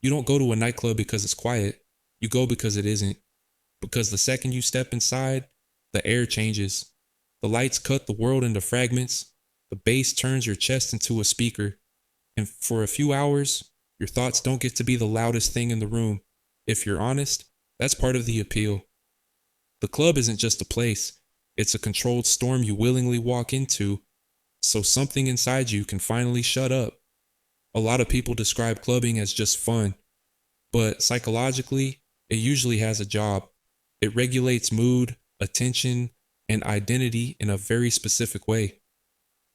You don't go to a nightclub because it's quiet. You go because it isn't. Because the second you step inside, the air changes. The lights cut the world into fragments. The bass turns your chest into a speaker. And for a few hours, your thoughts don't get to be the loudest thing in the room. If you're honest, that's part of the appeal. The club isn't just a place, it's a controlled storm you willingly walk into so something inside you can finally shut up. A lot of people describe clubbing as just fun, but psychologically, it usually has a job. It regulates mood, attention, and identity in a very specific way.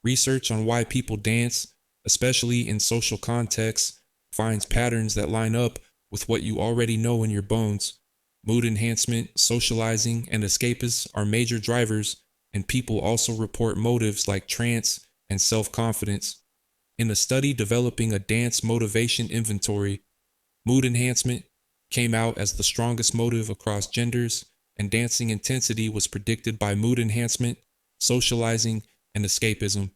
Research on why people dance, especially in social contexts, finds patterns that line up with what you already know in your bones. Mood enhancement, socializing, and escapism are major drivers, and people also report motives like trance and self confidence. In a study developing a dance motivation inventory, mood enhancement came out as the strongest motive across genders, and dancing intensity was predicted by mood enhancement, socializing, and escapism.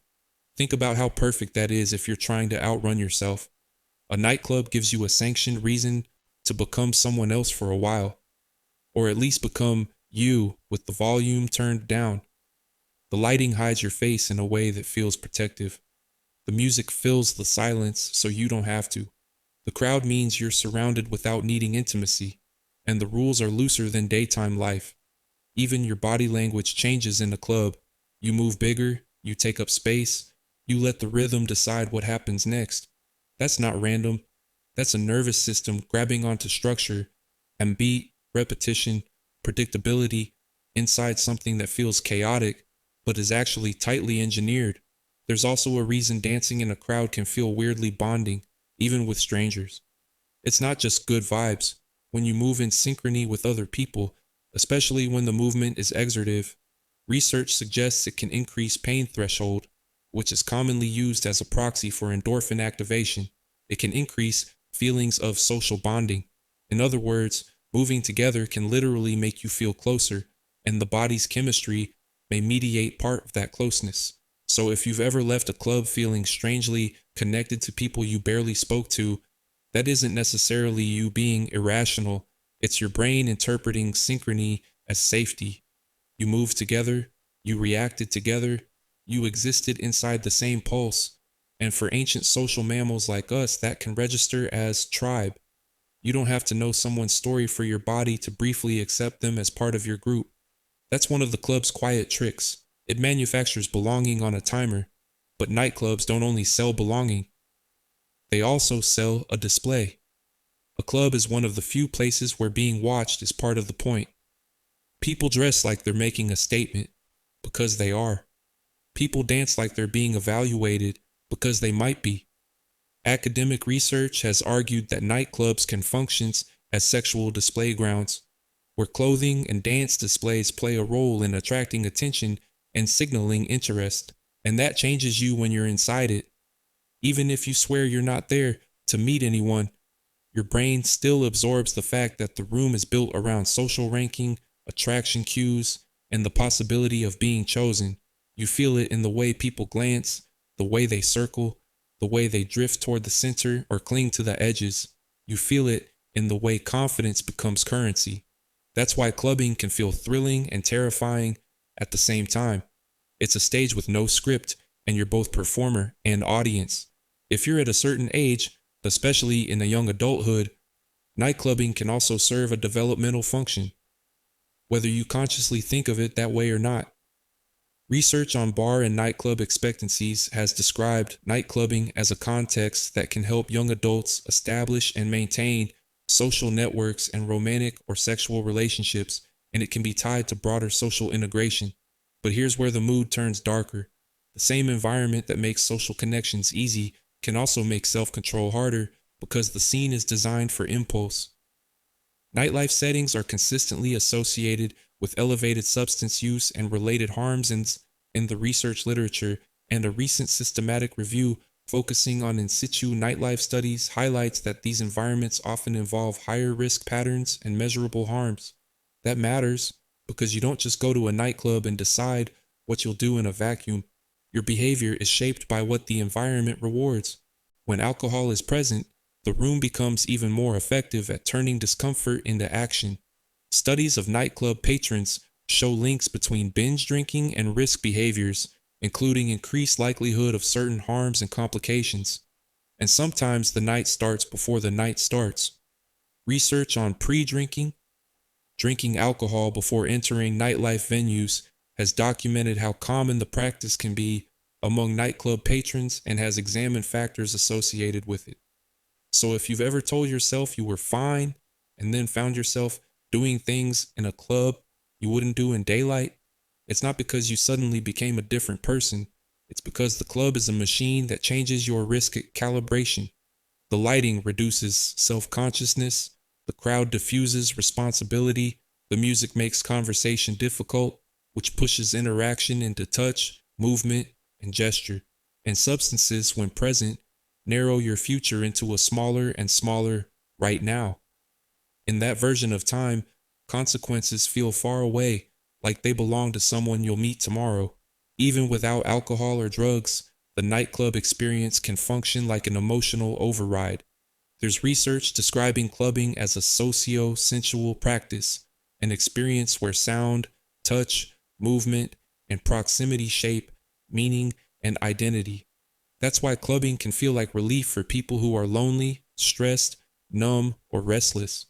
Think about how perfect that is if you're trying to outrun yourself. A nightclub gives you a sanctioned reason to become someone else for a while, or at least become you with the volume turned down. The lighting hides your face in a way that feels protective. The music fills the silence so you don't have to. The crowd means you're surrounded without needing intimacy, and the rules are looser than daytime life. Even your body language changes in the club. You move bigger, you take up space, you let the rhythm decide what happens next. That's not random. That's a nervous system grabbing onto structure and beat, repetition, predictability inside something that feels chaotic but is actually tightly engineered. There's also a reason dancing in a crowd can feel weirdly bonding, even with strangers. It's not just good vibes. When you move in synchrony with other people, especially when the movement is exertive, research suggests it can increase pain threshold, which is commonly used as a proxy for endorphin activation. It can increase feelings of social bonding. In other words, moving together can literally make you feel closer, and the body's chemistry may mediate part of that closeness. So if you've ever left a club feeling strangely connected to people you barely spoke to, that isn't necessarily you being irrational. It's your brain interpreting synchrony as safety. You moved together, you reacted together, you existed inside the same pulse. And for ancient social mammals like us, that can register as tribe. You don't have to know someone's story for your body to briefly accept them as part of your group. That's one of the club's quiet tricks. It manufactures belonging on a timer, but nightclubs don't only sell belonging, they also sell a display. A club is one of the few places where being watched is part of the point. People dress like they're making a statement, because they are. People dance like they're being evaluated, because they might be. Academic research has argued that nightclubs can function as sexual display grounds, where clothing and dance displays play a role in attracting attention and signaling interest, and that changes you when you're inside it. Even if you swear you're not there to meet anyone, your brain still absorbs the fact that the room is built around social ranking, attraction cues, and the possibility of being chosen. You feel it in the way people glance, the way they circle, the way they drift toward the center or cling to the edges. You feel it in the way confidence becomes currency. That's why clubbing can feel thrilling and terrifying at the same time. It's a stage with no script, and you're both performer and audience. If you're at a certain age, especially in a young adulthood, nightclubbing can also serve a developmental function, whether you consciously think of it that way or not. Research on bar and nightclub expectancies has described nightclubbing as a context that can help young adults establish and maintain social networks and romantic or sexual relationships, and it can be tied to broader social integration. But here's where the mood turns darker. The same environment that makes social connections easy can also make self-control harder because the scene is designed for impulse. Nightlife settings are consistently associated with elevated substance use and related harms in the research literature, and a recent systematic review focusing on in situ nightlife studies highlights that these environments often involve higher risk patterns and measurable harms. That matters because you don't just go to a nightclub and decide what you'll do in a vacuum. Your behavior is shaped by what the environment rewards. When alcohol is present, The room becomes even more effective at turning discomfort into action. Studies of nightclub patrons show links between binge drinking and risk behaviors, including increased likelihood of certain harms and complications. And sometimes the night starts before the night starts. Research on pre-drinking, drinking alcohol before entering nightlife venues, has documented how common the practice can be among nightclub patrons and has examined factors associated with it. So if you've ever told yourself you were fine and then found yourself doing things in a club you wouldn't do in daylight, it's not because you suddenly became a different person. It's because the club is a machine that changes your risk calibration. The lighting reduces self-consciousness, the crowd diffuses responsibility, the music makes conversation difficult, which pushes interaction into touch, movement, and gesture. And substances, when present, narrow your future into a smaller and smaller right now. In that version of time, consequences feel far away, like they belong to someone you'll meet tomorrow. Even without alcohol or drugs, the nightclub experience can function like an emotional override. There's research describing clubbing as a socio-sensual practice, an experience where sound, touch, movement, and proximity shape meaning and identity. That's why clubbing can feel like relief for people who are lonely, stressed, numb, or restless.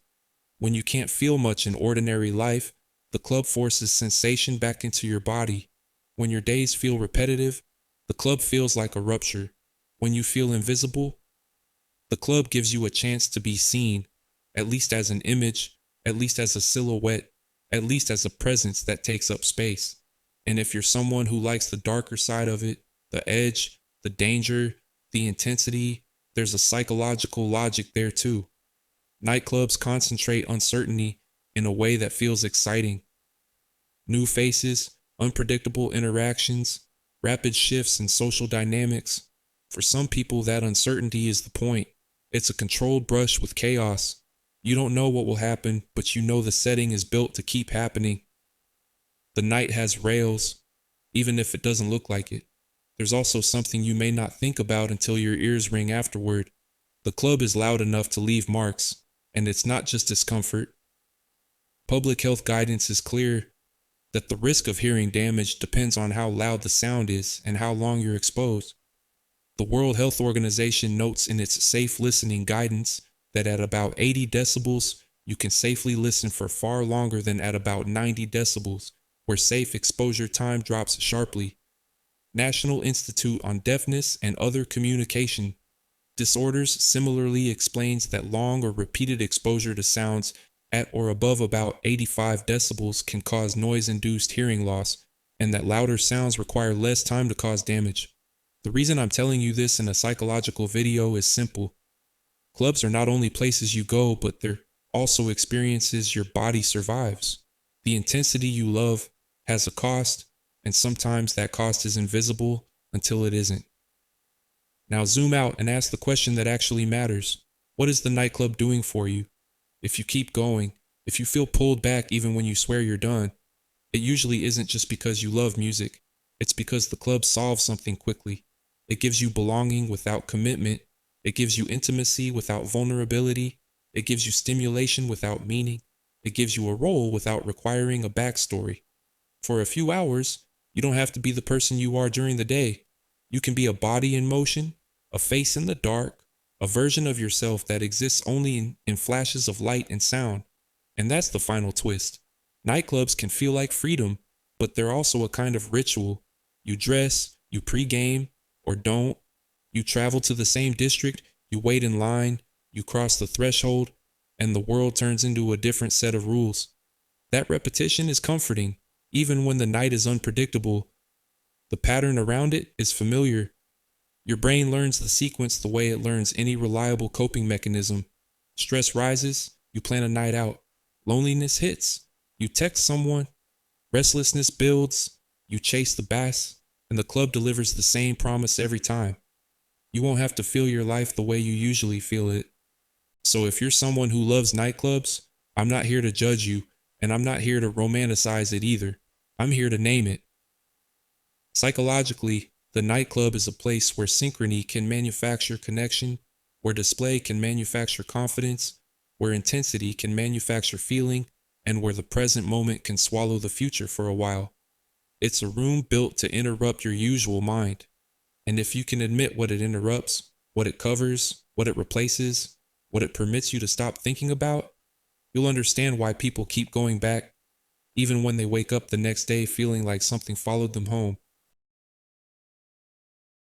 When you can't feel much in ordinary life, the club forces sensation back into your body. When your days feel repetitive, the club feels like a rupture. When you feel invisible, the club gives you a chance to be seen, at least as an image, at least as a silhouette, at least as a presence that takes up space. And if you're someone who likes the darker side of it, the edge, the danger, the intensity, there's a psychological logic there too. Nightclubs concentrate uncertainty in a way that feels exciting. New faces, unpredictable interactions, rapid shifts in social dynamics. For some people, that uncertainty is the point. It's a controlled brush with chaos. You don't know what will happen, but you know the setting is built to keep happening. The night has rails, even if it doesn't look like it. There's also something you may not think about until your ears ring afterward. The club is loud enough to leave marks, and it's not just discomfort. Public health guidance is clear that the risk of hearing damage depends on how loud the sound is and how long you're exposed. The World Health Organization notes in its safe listening guidance that at about 80 decibels, you can safely listen for far longer than at about 90 decibels, where safe exposure time drops sharply. National Institute on Deafness and Other Communication Disorders similarly explains that long or repeated exposure to sounds at or above about 85 decibels can cause noise-induced hearing loss, and that louder sounds require less time to cause damage. The reason I'm telling you this in a psychological video is simple. Clubs are not only places you go, but they're also experiences your body survives. The intensity you love has a cost, and sometimes that cost is invisible until it isn't. Now zoom out and ask the question that actually matters. What is the nightclub doing for you? If you keep going, if you feel pulled back even when you swear you're done, it usually isn't just because you love music. It's because the club solves something quickly. It gives you belonging without commitment. It gives you intimacy without vulnerability. It gives you stimulation without meaning. It gives you a role without requiring a backstory. For a few hours, you don't have to be the person you are during the day. You can be a body in motion, a face in the dark, a version of yourself that exists only in flashes of light and sound. And that's the final twist. Nightclubs can feel like freedom, but they're also a kind of ritual. You dress, you pregame, or don't. You travel to the same district, you wait in line, you cross the threshold, and the world turns into a different set of rules. That repetition is comforting, even when the night is unpredictable. The pattern around it is familiar. Your brain learns the sequence the way it learns any reliable coping mechanism. Stress rises, you plan a night out. Loneliness hits, you text someone. Restlessness builds, you chase the bass, and the club delivers the same promise every time. You won't have to feel your life the way you usually feel it. So if you're someone who loves nightclubs, I'm not here to judge you, and I'm not here to romanticize it either. I'm here to name it. Psychologically, the nightclub is a place where synchrony can manufacture connection, where display can manufacture confidence, where intensity can manufacture feeling, and where the present moment can swallow the future for a while. It's a room built to interrupt your usual mind. And if you can admit what it interrupts, what it covers, what it replaces, what it permits you to stop thinking about, you'll understand why people keep going back, even when they wake up the next day feeling like something followed them home.